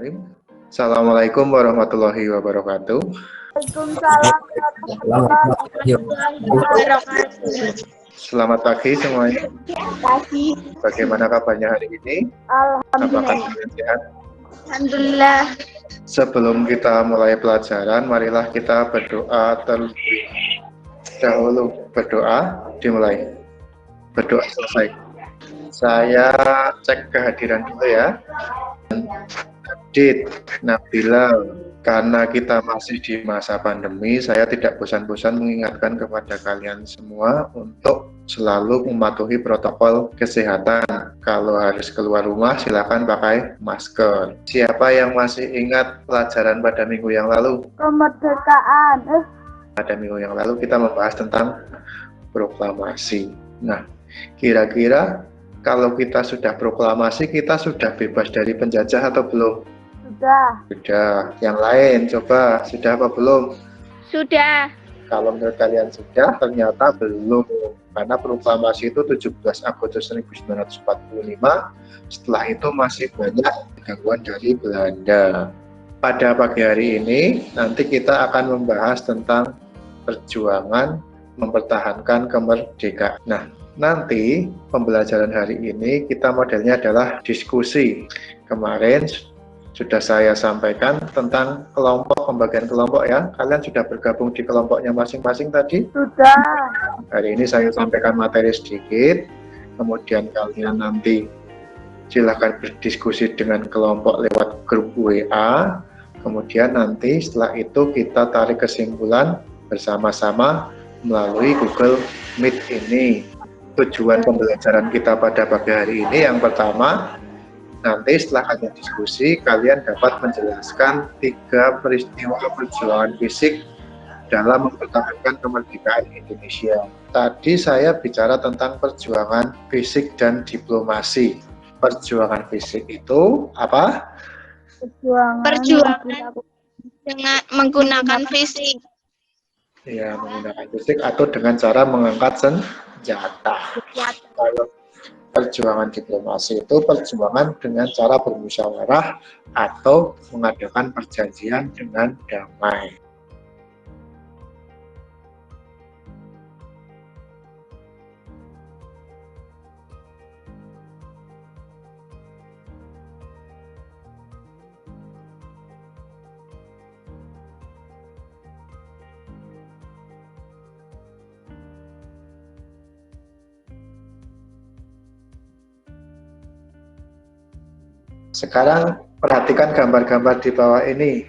Bismillahirrahmanirrahim. Assalamualaikum warahmatullahi wabarakatuh. Waalaikumsalam warahmatullahi wabarakatuh. Selamat pagi semuanya. Pagi. Bagaimana kabarnya hari ini? Apakah Alhamdulillah. kalian sehat? Alhamdulillah. Sebelum kita mulai pelajaran, marilah kita berdoa terlebih dahulu. Berdoa dimulai. Berdoa selesai. Saya cek kehadiran dulu ya. Adit, Nabila, karena kita masih di masa pandemi, saya tidak bosan-bosan mengingatkan kepada kalian semua untuk selalu mematuhi protokol kesehatan. Kalau harus keluar rumah, silakan pakai masker. Siapa yang masih ingat pelajaran pada minggu yang lalu? Kemerdekaan. Pada minggu yang lalu kita membahas tentang proklamasi. Nah, kira-kira kalau kita sudah proklamasi, kita sudah bebas dari penjajah atau belum? Sudah. Yang lain, coba sudah apa belum? Sudah. Kalau menurut kalian sudah, ternyata belum. Karena proklamasi itu 17 Agustus 1945, setelah itu masih banyak gangguan dari Belanda. Pada pagi hari ini, nanti kita akan membahas tentang perjuangan mempertahankan kemerdekaan. Nah, nanti pembelajaran hari ini kita modelnya adalah diskusi. Kemarin sudah saya sampaikan tentang kelompok, pembagian kelompok ya. Kalian sudah bergabung di kelompoknya masing-masing tadi? Sudah. Hari ini saya sampaikan materi sedikit, kemudian kalian nanti silahkan berdiskusi dengan kelompok lewat grup WA, kemudian nanti setelah itu kita tarik kesimpulan bersama-sama melalui Google Meet ini. Tujuan pembelajaran kita pada pagi hari ini yang pertama, nanti setelah kalian diskusi, kalian dapat menjelaskan 3 peristiwa perjuangan fisik dalam mempertahankan kemerdekaan Indonesia. Tadi saya bicara tentang perjuangan fisik dan diplomasi. Perjuangan fisik itu apa? Perjuangan dengan menggunakan fisik. Ya, menggunakan fisik atau dengan cara mengangkat senjata. Kalau perjuangan diplomasi itu perjuangan dengan cara bermusyawarah atau mengadakan perjanjian dengan damai. Sekarang perhatikan gambar-gambar di bawah ini.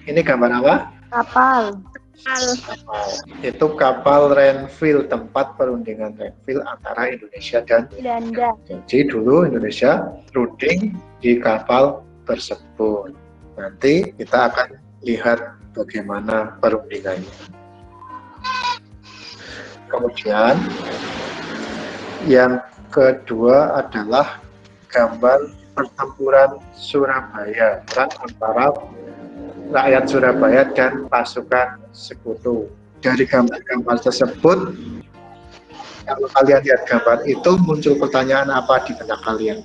Ini gambar apa? Kapal. Itu kapal Renville, tempat perundingan Renville antara Indonesia dan Belanda. Jadi dulu Indonesia runding di kapal tersebut. Nanti kita akan lihat bagaimana perundingannya. Kemudian yang kedua adalah gambar pertempuran Surabaya, perang antara rakyat Surabaya dan pasukan sekutu. Dari gambar-gambar tersebut, kalau kalian lihat gambar itu, muncul pertanyaan apa di benak kalian?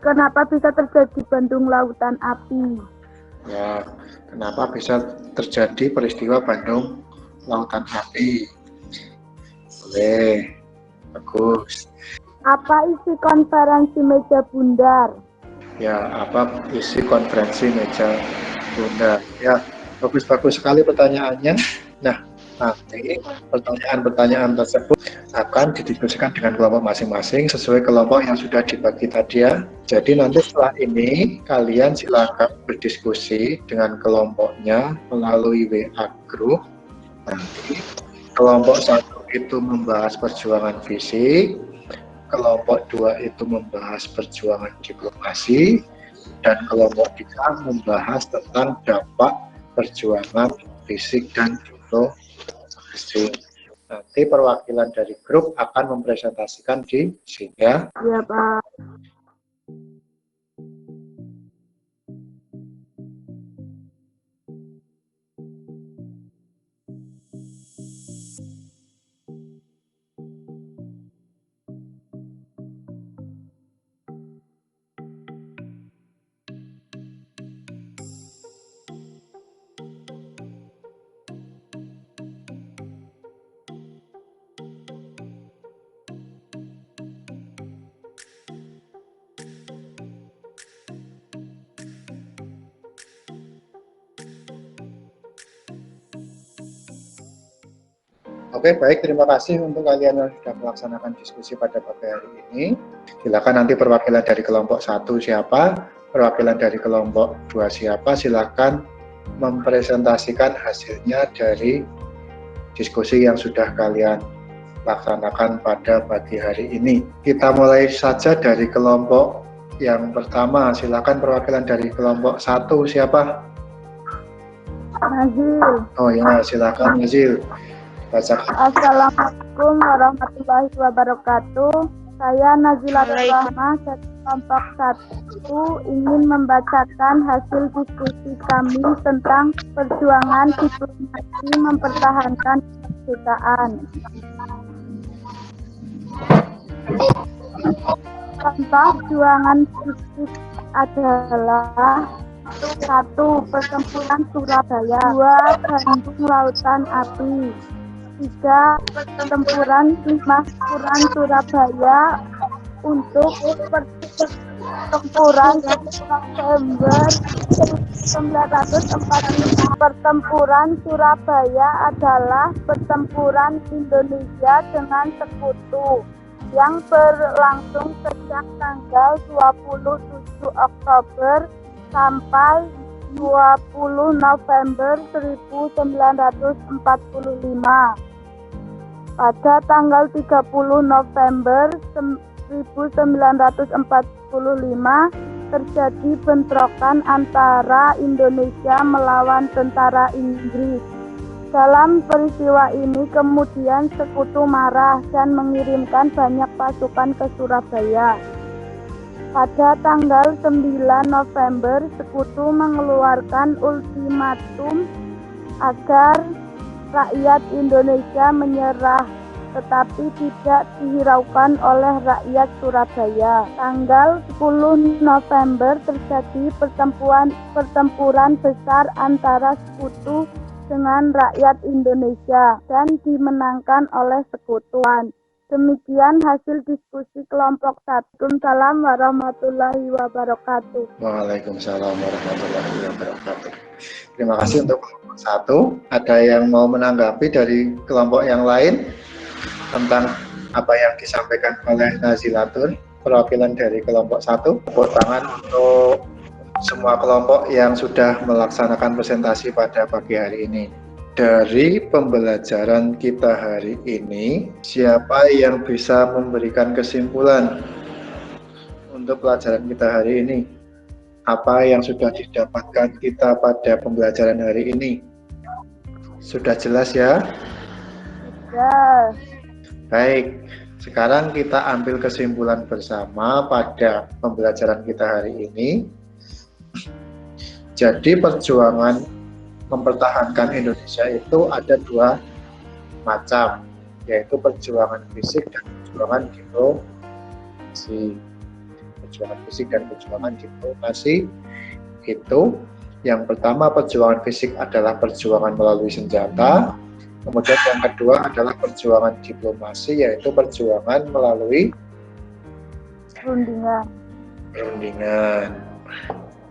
Kenapa bisa terjadi Bandung Lautan Api? Ya, kenapa bisa terjadi peristiwa Bandung Lautan Api? Boleh, bagus. Apa isi konferensi meja bundar? Ya, apa isi konferensi meja bundar? Ya, bagus-bagus sekali pertanyaannya. Nah, nanti pertanyaan-pertanyaan tersebut akan didiskusikan dengan kelompok masing-masing sesuai kelompok yang sudah dibagi tadi ya. Jadi nanti setelah ini kalian silakan berdiskusi dengan kelompoknya melalui WA group. Nanti kelompok 1 itu membahas perjuangan fisik, kelompok 2 itu membahas perjuangan diplomasi, dan kelompok 3 membahas tentang dampak perjuangan fisik dan diplomasi. Nanti perwakilan dari grup akan mempresentasikan di sini ya. Iya, Pak. Oke, baik. Terima kasih untuk kalian yang sudah melaksanakan diskusi pada pagi hari ini. Silakan nanti perwakilan dari kelompok 1 siapa, perwakilan dari kelompok 2 siapa, silakan mempresentasikan hasilnya dari diskusi yang sudah kalian laksanakan pada pagi hari ini. Kita mulai saja dari kelompok yang pertama. Silakan perwakilan dari kelompok 1 siapa? Nazil. Oh ya, silakan Nazil. Bacakan. Assalamualaikum warahmatullahi wabarakatuh. Saya Nazilatul Rahmah dari kelompok 1 ingin membacakan hasil diskusi kami tentang perjuangan diplomasi mempertahankan kemerdekaan. Contoh perjuangan fisik adalah 1. Pertempuran Surabaya, 2. Bandung Lautan Api, 3. Pertempuran Surabaya untuk pertempuran November 1945. Pertempuran Surabaya adalah pertempuran Indonesia dengan sekutu yang berlangsung sejak tanggal 27 Oktober sampai 20 November 1945. Pada tanggal 30 November 1945 terjadi bentrokan antara Indonesia melawan tentara Inggris. Dalam peristiwa ini kemudian sekutu marah dan mengirimkan banyak pasukan ke Surabaya. Pada tanggal 9 November, sekutu mengeluarkan ultimatum agar rakyat Indonesia menyerah, tetapi tidak dihiraukan oleh rakyat Surabaya. Tanggal 10 November terjadi pertempuran besar antara sekutu dengan rakyat Indonesia dan dimenangkan oleh sekutuan. Demikian hasil diskusi kelompok 1. Waalaikumsalam warahmatullahi wabarakatuh. Waalaikumsalam warahmatullahi wabarakatuh. Terima kasih untuk kelompok 1. Ada yang mau menanggapi dari kelompok yang lain tentang apa yang disampaikan oleh Nazilatul, perwakilan dari kelompok 1? Tepuk tangan untuk semua kelompok yang sudah melaksanakan presentasi pada pagi hari ini. Dari pembelajaran kita hari ini, siapa yang bisa memberikan kesimpulan untuk pelajaran kita hari ini? Apa yang sudah didapatkan kita pada pembelajaran hari ini? Sudah jelas ya? Ya. Baik, sekarang kita ambil kesimpulan bersama pada pembelajaran kita hari ini. Jadi perjuangan mempertahankan Indonesia itu ada 2 macam, yaitu perjuangan fisik dan perjuangan diplomasi. Perjuangan fisik dan perjuangan diplomasi itu, yang pertama perjuangan fisik adalah perjuangan melalui senjata, kemudian yang kedua adalah perjuangan diplomasi, yaitu perjuangan melalui perundingan.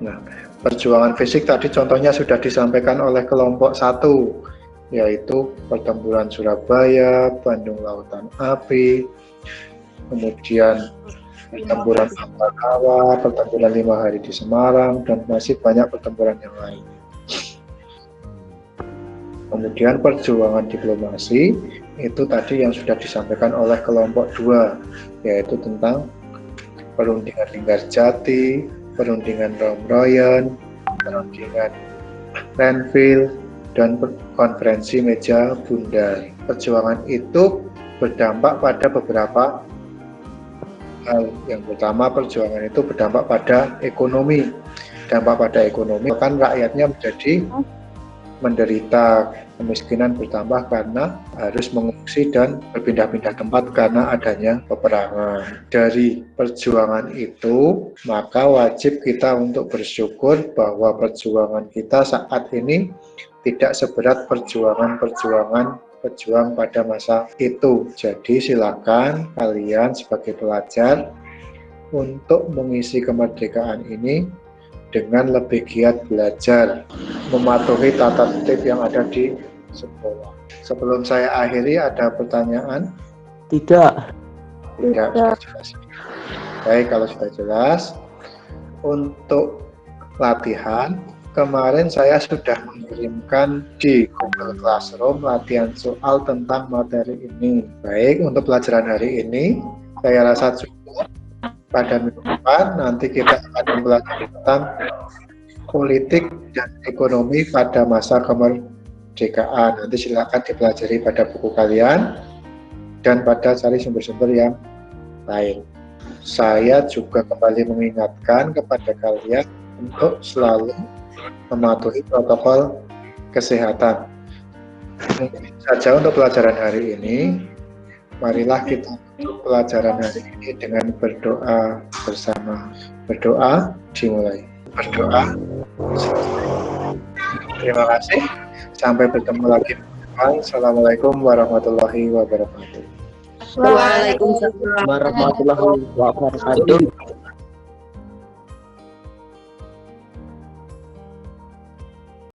Nah, perjuangan fisik tadi contohnya sudah disampaikan oleh kelompok 1, yaitu pertempuran Surabaya, Bandung Lautan Api, kemudian pertempuran Ambarawa, pertempuran 5 hari di Semarang, dan masih banyak pertempuran yang lain. Kemudian perjuangan diplomasi itu tadi yang sudah disampaikan oleh kelompok 2, yaitu tentang perundingan Linggarjati, perundingan Romroyen, perundingan Renville, dan konferensi meja bundar. Perjuangan itu berdampak pada beberapa hal. Yang pertama, perjuangan itu berdampak pada ekonomi. Dampak pada ekonomi, bahkan rakyatnya menjadi menderita, kemiskinan bertambah karena harus mengungsi dan berpindah-pindah tempat karena adanya peperangan. Dari perjuangan itu, maka wajib kita untuk bersyukur bahwa perjuangan kita saat ini tidak seberat perjuangan pejuang pada masa itu. Jadi silakan kalian sebagai pelajar untuk mengisi kemerdekaan ini dengan lebih giat belajar, mematuhi tata tertib yang ada di sekolah. Sebelum saya akhiri, ada pertanyaan? Tidak. Tidak, sudah jelas. Baik, kalau sudah jelas, untuk latihan, kemarin saya sudah mengirimkan di Google Classroom latihan soal tentang materi ini. Baik, untuk pelajaran hari ini, saya rasa cukup. Pada minggu depan, nanti kita akan mempelajari tentang politik dan ekonomi pada masa kemerdekaan. Nanti silakan dipelajari pada buku kalian dan pada cari sumber-sumber yang lain. Saya juga kembali mengingatkan kepada kalian untuk selalu mematuhi protokol kesehatan. Mungkin saja untuk pelajaran hari ini. Marilah kita tutup pelajaran hari ini dengan berdoa bersama. Berdoa dimulai. Berdoa. Terima kasih. Sampai bertemu lagi. Assalamualaikum warahmatullahi wabarakatuh. Waalaikumsalam warahmatullahi wabarakatuh.